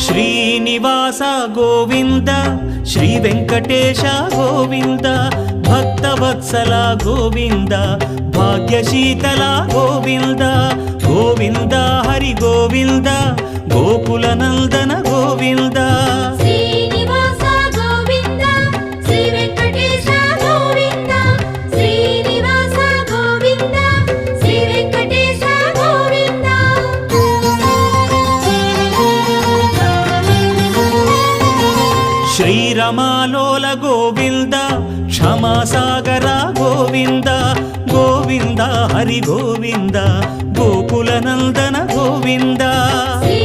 Srinivasa Govinda Shri Venkatesha Govinda Bhaktavatsala Govinda భాగ్యశీతల Govinda Govinda Hari Govinda Gokula Nandana Govinda Srinivasa Govinda Shri Venkatesha Govinda Srinivasa Govinda Shri Venkatesha Govinda శ్రీరమాలోల Govinda క్షమాసాగర Govinda Govinda Hari Govinda Gokula Nandana Govinda Shri